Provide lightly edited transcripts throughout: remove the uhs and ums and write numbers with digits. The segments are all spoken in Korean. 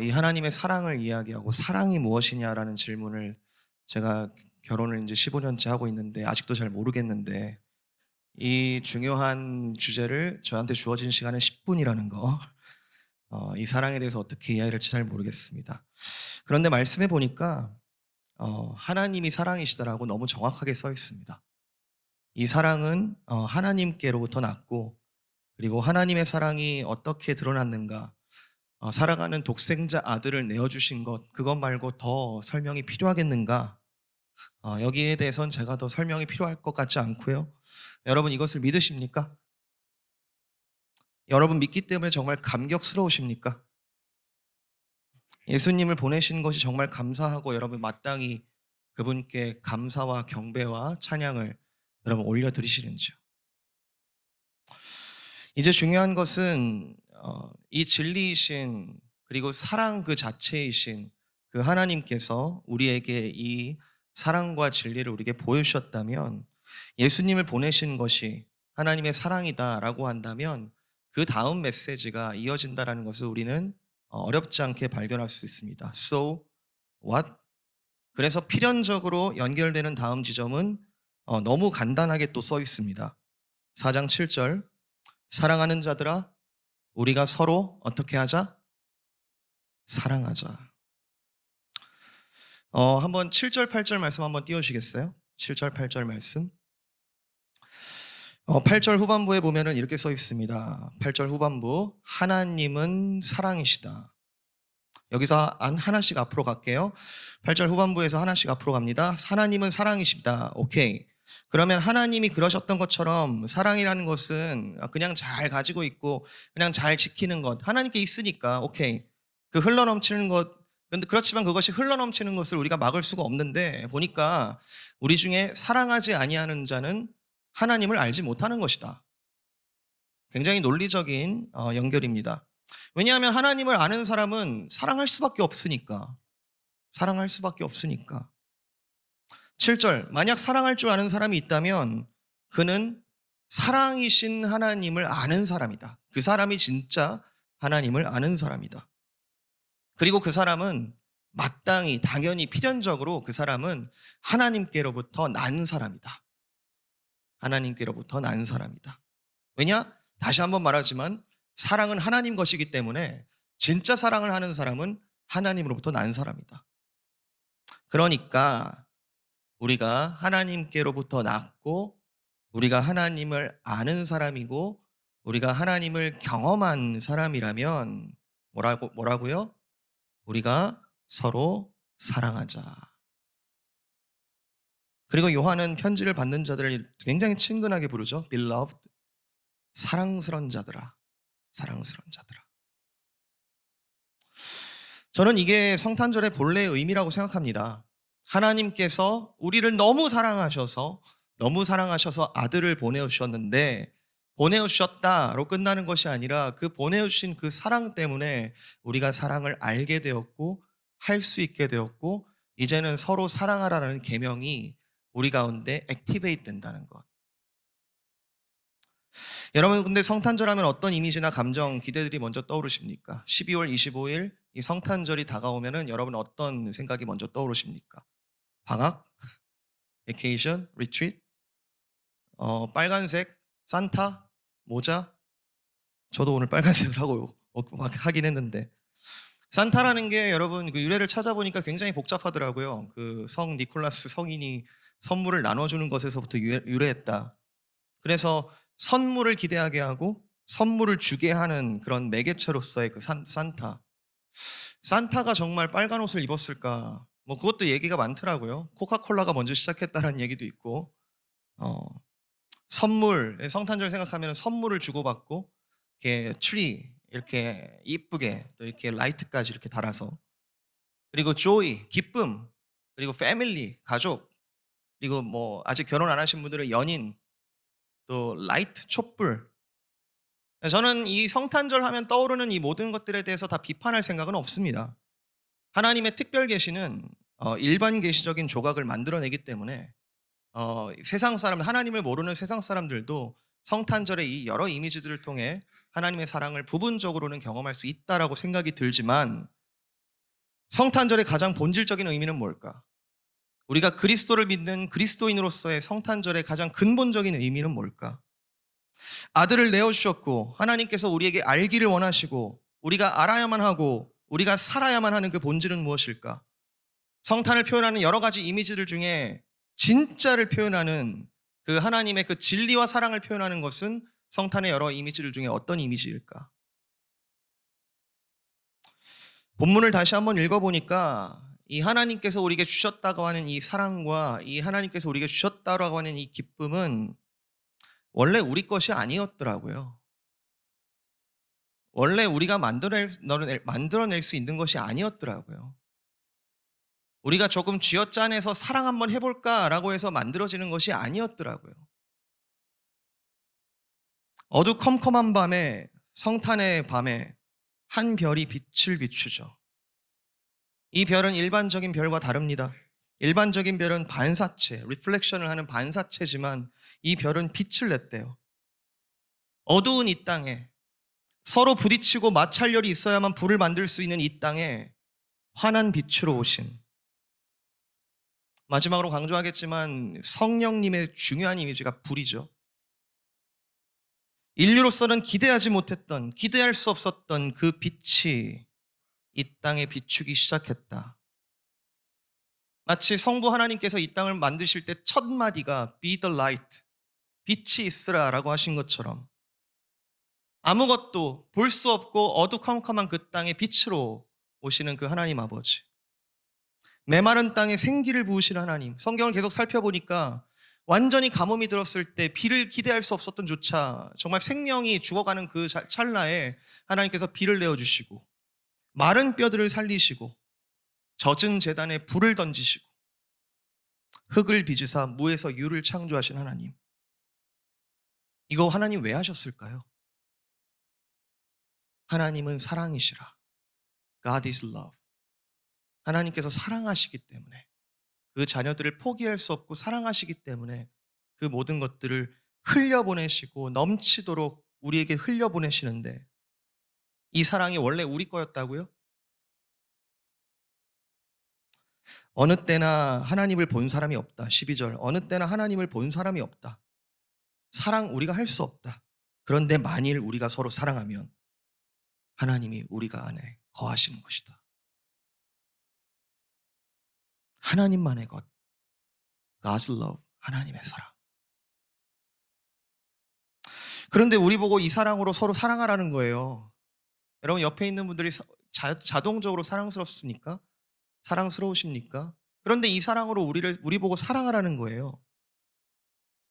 이 하나님의 사랑을 이야기하고 사랑이 무엇이냐라는 질문을 제가 결혼을 이제 15년째 하고 있는데 아직도 잘 모르겠는데 이 중요한 주제를 저한테 주어진 시간은 10분이라는 거. 이 사랑에 대해서 어떻게 이야기를 할지 잘 모르겠습니다. 그런데 말씀해 보니까 하나님이 사랑이시다라고 너무 정확하게 써 있습니다. 이 사랑은 하나님께로부터 났고 그리고 하나님의 사랑이 어떻게 드러났는가 사랑하는 독생자 아들을 내어주신 것 그것 말고 더 설명이 필요하겠는가? 여기에 대해선 제가 더 설명이 필요할 것 같지 않고요. 여러분 이것을 믿으십니까? 여러분 믿기 때문에 정말 감격스러우십니까? 예수님을 보내신 것이 정말 감사하고 여러분 마땅히 그분께 감사와 경배와 찬양을 여러분 올려드리시는지요? 이제 중요한 것은 이 진리이신 그리고 사랑 그 자체이신 그 하나님께서 우리에게 이 사랑과 진리를 우리에게 보여주셨다면 예수님을 보내신 것이 하나님의 사랑이다라고 한다면 그 다음 메시지가 이어진다라는 것을 우리는 어렵지 않게 발견할 수 있습니다. So what? 그래서 필연적으로 연결되는 다음 지점은 너무 간단하게 또 써 있습니다. 4장 7절 사랑하는 자들아 우리가 서로 어떻게 하자? 사랑하자. 한번 7절 8절 말씀 한번 띄워 주시겠어요? 7절 8절 말씀. 8절 후반부에 보면은 이렇게 써 있습니다. 8절 후반부 하나님은 사랑이시다. 여기서 하나씩 앞으로 갈게요. 8절 후반부에서 하나씩 앞으로 갑니다. 하나님은 사랑이시다. 오케이. 그러면 하나님이 그러셨던 것처럼 사랑이라는 것은 그냥 잘 가지고 있고 그냥 잘 지키는 것. 하나님께 있으니까 오케이. 그 흘러넘치는 것. 근데 그렇지만 그것이 흘러넘치는 것을 우리가 막을 수가 없는데 보니까 우리 중에 사랑하지 아니하는 자는 하나님을 알지 못하는 것이다. 굉장히 논리적인 연결입니다. 왜냐하면 하나님을 아는 사람은 사랑할 수밖에 없으니까. 사랑할 수밖에 없으니까. 7절. 만약 사랑할 줄 아는 사람이 있다면 그는 사랑이신 하나님을 아는 사람이다. 그 사람이 진짜 하나님을 아는 사람이다. 그리고 그 사람은 마땅히 당연히 필연적으로 그 사람은 하나님께로부터 난 사람이다. 하나님께로부터 난 사람이다. 왜냐? 다시 한번 말하지만 사랑은 하나님 것이기 때문에 진짜 사랑을 하는 사람은 하나님으로부터 난 사람이다. 그러니까 우리가 하나님께로부터 났고 우리가 하나님을 아는 사람이고 우리가 하나님을 경험한 사람이라면 뭐라고요? 우리가 서로 사랑하자. 그리고 요한은 편지를 받는 자들을 굉장히 친근하게 부르죠. Beloved. 사랑스런 자들아. 사랑스런 자들아. 저는 이게 성탄절의 본래의 의미라고 생각합니다. 하나님께서 우리를 너무 사랑하셔서 아들을 보내주셨는데 보내주셨다로 끝나는 것이 아니라 그 보내주신 그 사랑 때문에 우리가 사랑을 알게 되었고 할 수 있게 되었고 이제는 서로 사랑하라는 계명이 우리 가운데 액티베이트 된다는 것. 여러분 근데 성탄절 하면 어떤 이미지나 감정, 기대들이 먼저 떠오르십니까? 12월 25일 이 성탄절이 다가오면은 여러분 어떤 생각이 먼저 떠오르십니까? 방학? 베케이션? 리트릿? 빨간색? 산타? 모자? 저도 오늘 빨간색을 하고 막 하긴 했는데 산타라는 게 여러분 그 유래를 찾아보니까 굉장히 복잡하더라고요. 그 성 니콜라스 성인이 선물을 나눠주는 것에서부터 유래했다. 그래서 선물을 기대하게 하고 선물을 주게 하는 그런 매개체로서의 그 산타. 산타가 정말 빨간 옷을 입었을까? 뭐 그것도 얘기가 많더라고요. 코카콜라가 먼저 시작했다는 얘기도 있고, 어, 선물, 성탄절 생각하면 선물을 주고받고, 이렇게 트리, 이렇게 이쁘게, 또 이렇게 라이트까지 이렇게 달아서, 그리고 조이, 기쁨, 그리고 패밀리, 가족, 그리고 뭐 아직 결혼 안 하신 분들은 연인, 또 라이트, 촛불, 저는 이 성탄절 하면 떠오르는 이 모든 것들에 대해서 다 비판할 생각은 없습니다. 하나님의 특별 계시는 일반 계시적인 조각을 만들어내기 때문에 세상 사람 하나님을 모르는 세상 사람들도 성탄절의 이 여러 이미지들을 통해 하나님의 사랑을 부분적으로는 경험할 수 있다라고 생각이 들지만 성탄절의 가장 본질적인 의미는 뭘까? 우리가 그리스도를 믿는 그리스도인으로서의 성탄절의 가장 근본적인 의미는 뭘까? 아들을 내어주셨고 하나님께서 우리에게 알기를 원하시고 우리가 알아야만 하고 우리가 살아야만 하는 그 본질은 무엇일까? 성탄을 표현하는 여러 가지 이미지들 중에 진짜를 표현하는 그 하나님의 그 진리와 사랑을 표현하는 것은 성탄의 여러 이미지들 중에 어떤 이미지일까? 본문을 다시 한번 읽어보니까 이 하나님께서 우리에게 주셨다고 하는 이 사랑과 이 하나님께서 우리에게 주셨다고 하는 이 기쁨은 원래 우리 것이 아니었더라고요. 원래 우리가 만들어낼 수 있는 것이 아니었더라고요. 우리가 조금 쥐어짜내서 사랑 한번 해볼까라고 해서 만들어지는 것이 아니었더라고요. 어두컴컴한 밤에, 성탄의 밤에 한 별이 빛을 비추죠. 이 별은 일반적인 별과 다릅니다. 일반적인 별은 반사체, 리플렉션을 하는 반사체지만 이 별은 빛을 냈대요. 어두운 이 땅에 서로 부딪히고 마찰열이 있어야만 불을 만들 수 있는 이 땅에 환한 빛으로 오신, 마지막으로 강조하겠지만 성령님의 중요한 이미지가 불이죠. 인류로서는 기대하지 못했던, 기대할 수 없었던 그 빛이 이 땅에 비추기 시작했다. 마치 성부 하나님께서 이 땅을 만드실 때 첫 마디가 Be the light, 빛이 있으라라고 하신 것처럼 아무것도 볼 수 없고 어두컴컴한 그 땅에 빛으로 오시는 그 하나님 아버지, 메마른 땅에 생기를 부으시는 하나님. 성경을 계속 살펴보니까 완전히 가뭄이 들었을 때 비를 기대할 수 없었던 조차 정말 생명이 죽어가는 그 찰나에 하나님께서 비를 내어주시고 마른 뼈들을 살리시고 젖은 제단에 불을 던지시고 흙을 빚으사 무에서 유를 창조하신 하나님. 이거 하나님 왜 하셨을까요? 하나님은 사랑이시라. God is love. 하나님께서 사랑하시기 때문에, 그 자녀들을 포기할 수 없고 사랑하시기 때문에 그 모든 것들을 흘려보내시고 넘치도록 우리에게 흘려보내시는데, 이 사랑이 원래 우리 거였다고요? 어느 때나 하나님을 본 사람이 없다. 12절. 어느 때나 하나님을 본 사람이 없다. 사랑 우리가 할 수 없다. 그런데 만일 우리가 서로 사랑하면 하나님이 우리가 안에 거하시는 것이다. 하나님만의 것, God's love, 하나님의 사랑. 그런데 우리 보고 이 사랑으로 서로 사랑하라는 거예요. 여러분 옆에 있는 분들이 자동적으로 사랑스럽습니까? 사랑스러우십니까? 그런데 이 사랑으로 우리 보고 사랑하라는 거예요.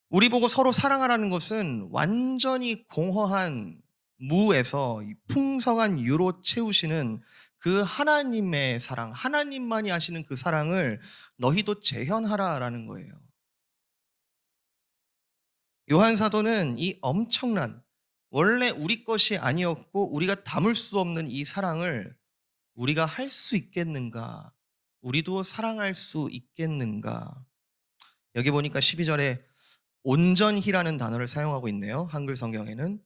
우리 보고 서로 사랑하라는 것은 완전히 공허한 무에서 풍성한 유로 채우시는 그 하나님의 사랑, 하나님만이 하시는 그 사랑을 너희도 재현하라라는 거예요. 요한 사도는 이 엄청난, 원래 우리 것이 아니었고 우리가 담을 수 없는 이 사랑을 우리가 할 수 있겠는가? 우리도 사랑할 수 있겠는가? 여기 보니까 12절에 온전히라는 단어를 사용하고 있네요. 한글 성경에는.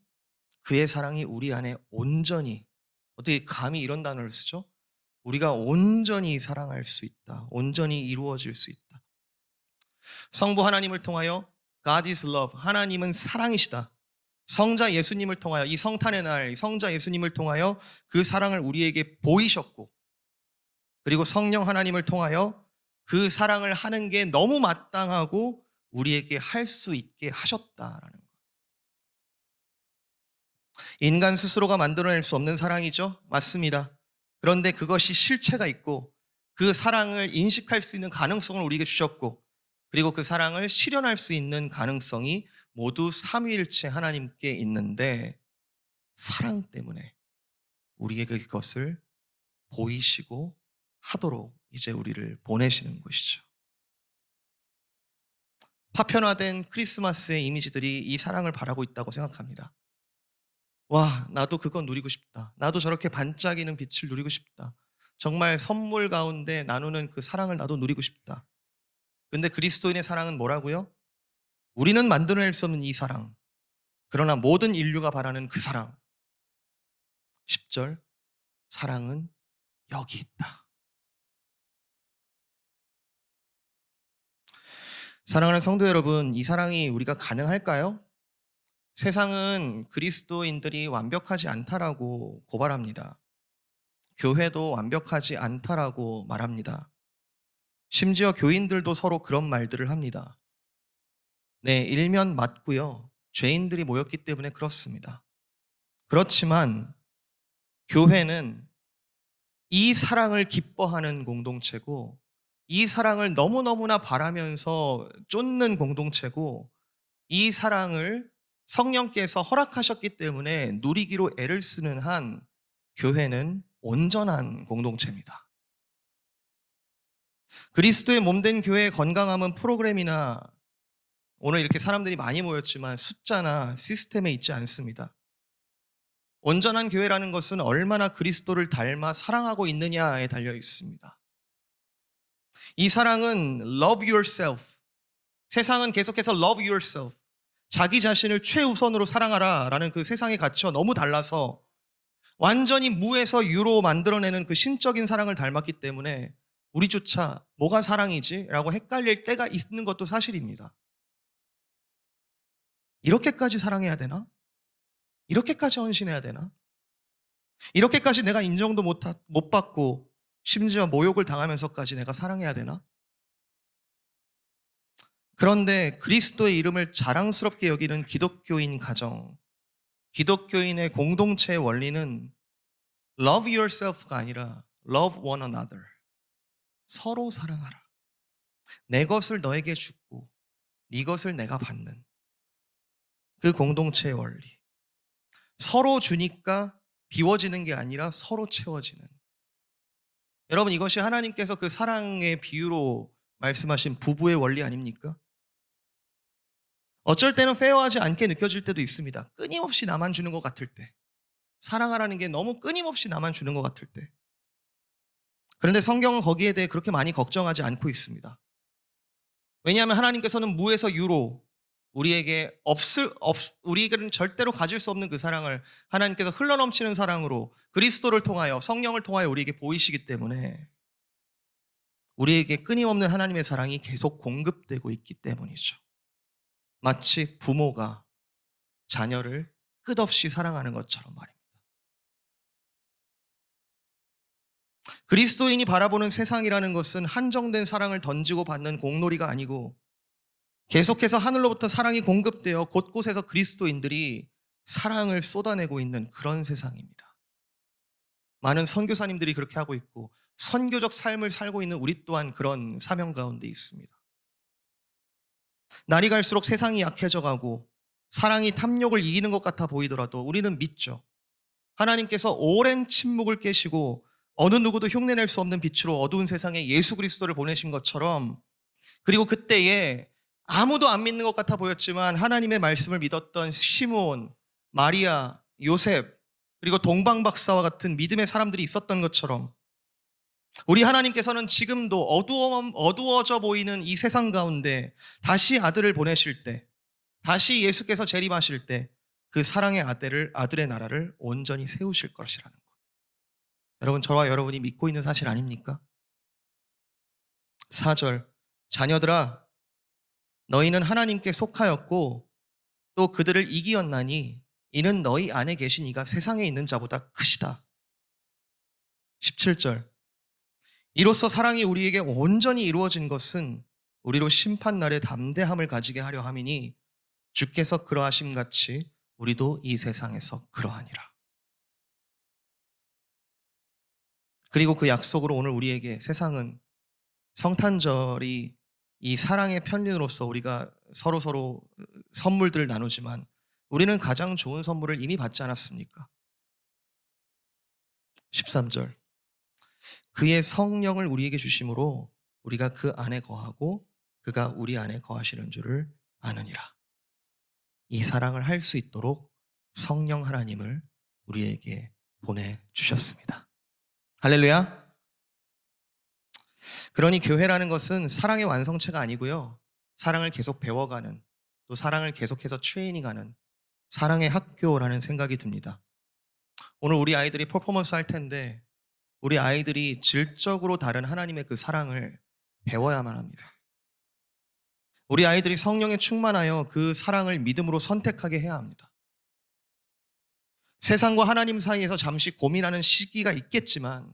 그의 사랑이 우리 안에 온전히, 어떻게 감히 이런 단어를 쓰죠? 우리가 온전히 사랑할 수 있다. 온전히 이루어질 수 있다. 성부 하나님을 통하여 God is love, 하나님은 사랑이시다. 성자 예수님을 통하여, 이 성탄의 날 성자 예수님을 통하여 그 사랑을 우리에게 보이셨고, 그리고 성령 하나님을 통하여 그 사랑을 하는 게 너무 마땅하고 우리에게 할 수 있게 하셨다라는 것. 인간 스스로가 만들어낼 수 없는 사랑이죠. 맞습니다. 그런데 그것이 실체가 있고 그 사랑을 인식할 수 있는 가능성을 우리에게 주셨고, 그리고 그 사랑을 실현할 수 있는 가능성이 모두 삼위일체 하나님께 있는데, 사랑 때문에 우리에게 그것을 보이시고 하도록 이제 우리를 보내시는 것이죠. 파편화된 크리스마스의 이미지들이 이 사랑을 바라고 있다고 생각합니다. 와, 나도 그거 누리고 싶다. 나도 저렇게 반짝이는 빛을 누리고 싶다. 정말 선물 가운데 나누는 그 사랑을 나도 누리고 싶다. 근데 그리스도인의 사랑은 뭐라고요? 우리는 만들어낼 수 없는 이 사랑, 그러나 모든 인류가 바라는 그 사랑. 10절, 사랑은 여기 있다. 사랑하는 성도 여러분, 이 사랑이 우리가 가능할까요? 세상은 그리스도인들이 완벽하지 않다라고 고발합니다. 교회도 완벽하지 않다라고 말합니다. 심지어 교인들도 서로 그런 말들을 합니다. 네, 일면 맞고요. 죄인들이 모였기 때문에 그렇습니다. 그렇지만 교회는 이 사랑을 기뻐하는 공동체고, 이 사랑을 너무너무나 바라면서 쫓는 공동체고, 이 사랑을 성령께서 허락하셨기 때문에 누리기로 애를 쓰는 한 교회는 온전한 공동체입니다. 그리스도의 몸된 교회의 건강함은 프로그램이나 오늘 이렇게 사람들이 많이 모였지만 숫자나 시스템에 있지 않습니다. 온전한 교회라는 것은 얼마나 그리스도를 닮아 사랑하고 있느냐에 달려 있습니다. 이 사랑은 love yourself. 세상은 계속해서 love yourself. 자기 자신을 최우선으로 사랑하라 라는 그 세상의 가치와 너무 달라서 완전히 무에서 유로 만들어내는 그 신적인 사랑을 닮았기 때문에 우리조차 뭐가 사랑이지? 라고 헷갈릴 때가 있는 것도 사실입니다. 이렇게까지 사랑해야 되나? 이렇게까지 헌신해야 되나? 이렇게까지 내가 인정도 못 받고 심지어 모욕을 당하면서까지 내가 사랑해야 되나? 그런데 그리스도의 이름을 자랑스럽게 여기는 기독교인 가정, 기독교인의 공동체의 원리는 love yourself가 아니라 love one another. 서로 사랑하라. 내 것을 너에게 주고 네 것을 내가 받는 그 공동체의 원리. 서로 주니까 비워지는 게 아니라 서로 채워지는. 여러분, 이것이 하나님께서 그 사랑의 비유로 말씀하신 부부의 원리 아닙니까? 어쩔 때는 페어하지 않게 느껴질 때도 있습니다. 끊임없이 나만 주는 것 같을 때. 사랑하라는 게 너무 끊임없이 나만 주는 것 같을 때. 그런데 성경은 거기에 대해 그렇게 많이 걱정하지 않고 있습니다. 왜냐하면 하나님께서는 무에서 유로 우리에게는 절대로 가질 수 없는 그 사랑을 하나님께서 흘러넘치는 사랑으로 그리스도를 통하여 성령을 통하여 우리에게 보이시기 때문에 우리에게 끊임없는 하나님의 사랑이 계속 공급되고 있기 때문이죠. 마치 부모가 자녀를 끝없이 사랑하는 것처럼 말입니다. 그리스도인이 바라보는 세상이라는 것은 한정된 사랑을 던지고 받는 공놀이가 아니고 계속해서 하늘로부터 사랑이 공급되어 곳곳에서 그리스도인들이 사랑을 쏟아내고 있는 그런 세상입니다. 많은 선교사님들이 그렇게 하고 있고 선교적 삶을 살고 있는 우리 또한 그런 사명 가운데 있습니다. 날이 갈수록 세상이 약해져 가고 사랑이 탐욕을 이기는 것 같아 보이더라도 우리는 믿죠. 하나님께서 오랜 침묵을 깨시고 어느 누구도 흉내낼 수 없는 빛으로 어두운 세상에 예수 그리스도를 보내신 것처럼, 그리고 그때에 아무도 안 믿는 것 같아 보였지만 하나님의 말씀을 믿었던 시므온, 마리아, 요셉, 그리고 동방 박사와 같은 믿음의 사람들이 있었던 것처럼 우리 하나님께서는 지금도 어두워져 보이는 이 세상 가운데 다시 아들을 보내실 때, 다시 예수께서 재림하실 때 그 사랑의 아들의 나라를 온전히 세우실 것이라는 것. 여러분, 저와 여러분이 믿고 있는 사실 아닙니까? 4절, 자녀들아 너희는 하나님께 속하였고 또 그들을 이기었나니 이는 너희 안에 계신 이가 세상에 있는 자보다 크시다. 17절, 이로써 사랑이 우리에게 온전히 이루어진 것은 우리로 심판날에 담대함을 가지게 하려 함이니 주께서 그러하심 같이 우리도 이 세상에서 그러하니라. 그리고 그 약속으로 오늘 우리에게 세상은 성탄절이 이 사랑의 편린으로서 우리가 서로 선물들을 나누지만 우리는 가장 좋은 선물을 이미 받지 않았습니까? 13절, 그의 성령을 우리에게 주심으로 우리가 그 안에 거하고 그가 우리 안에 거하시는 줄을 아느니라. 이 사랑을 할 수 있도록 성령 하나님을 우리에게 보내주셨습니다. 할렐루야. 그러니 교회라는 것은 사랑의 완성체가 아니고요, 사랑을 계속 배워가는, 또 사랑을 계속해서 트레이닝하는, 사랑의 학교라는 생각이 듭니다. 오늘 우리 아이들이 퍼포먼스 할 텐데 우리 아이들이 질적으로 다른 하나님의 그 사랑을 배워야만 합니다. 우리 아이들이 성령에 충만하여 그 사랑을 믿음으로 선택하게 해야 합니다. 세상과 하나님 사이에서 잠시 고민하는 시기가 있겠지만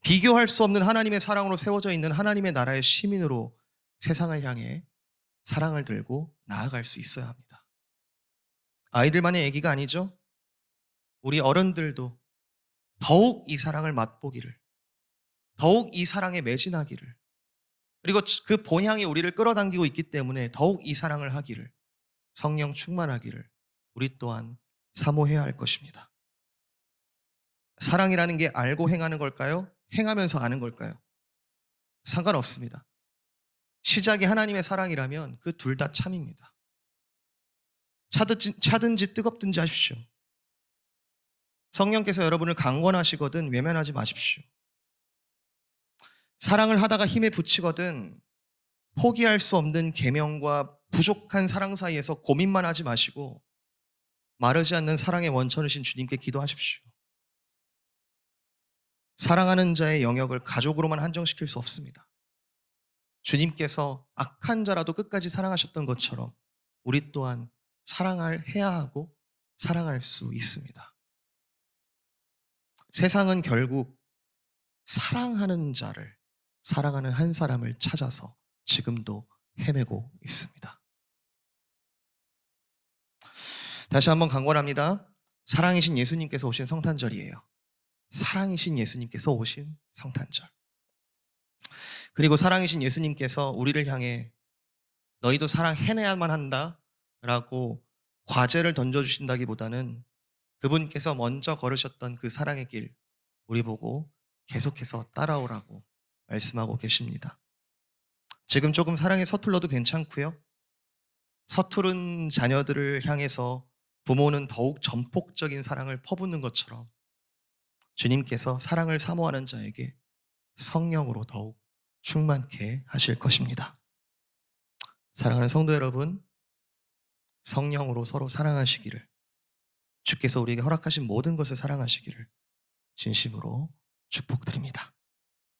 비교할 수 없는 하나님의 사랑으로 세워져 있는 하나님의 나라의 시민으로 세상을 향해 사랑을 들고 나아갈 수 있어야 합니다. 아이들만의 얘기가 아니죠. 우리 어른들도 더욱 이 사랑을 맛보기를, 더욱 이 사랑에 매진하기를, 그리고 그 본향이 우리를 끌어당기고 있기 때문에 더욱 이 사랑을 하기를, 성령 충만하기를 우리 또한 사모해야 할 것입니다. 사랑이라는 게 알고 행하는 걸까요? 행하면서 아는 걸까요? 상관없습니다. 시작이 하나님의 사랑이라면 그 둘 다 참입니다. 차든지 뜨겁든지 하십시오. 성령께서 여러분을 강권하시거든 외면하지 마십시오. 사랑을 하다가 힘에 부치거든 포기할 수 없는 계명과 부족한 사랑 사이에서 고민만 하지 마시고 마르지 않는 사랑의 원천이신 주님께 기도하십시오. 사랑하는 자의 영역을 가족으로만 한정시킬 수 없습니다. 주님께서 악한 자라도 끝까지 사랑하셨던 것처럼 우리 또한 해야 하고 사랑할 수 있습니다. 세상은 결국 사랑하는 자를, 사랑하는 한 사람을 찾아서 지금도 헤매고 있습니다. 다시 한번 강권합니다. 사랑이신 예수님께서 오신 성탄절이에요. 사랑이신 예수님께서 오신 성탄절. 그리고 사랑이신 예수님께서 우리를 향해 너희도 사랑해내야만 한다 라고 과제를 던져주신다기보다는 그분께서 먼저 걸으셨던 그 사랑의 길 우리 보고 계속해서 따라오라고 말씀하고 계십니다. 지금 조금 사랑에 서툴러도 괜찮고요. 서투른 자녀들을 향해서 부모는 더욱 전폭적인 사랑을 퍼붓는 것처럼 주님께서 사랑을 사모하는 자에게 성령으로 더욱 충만케 하실 것입니다. 사랑하는 성도 여러분, 성령으로 서로 사랑하시기를, 주께서 우리에게 허락하신 모든 것을 사랑하시기를 진심으로 축복드립니다.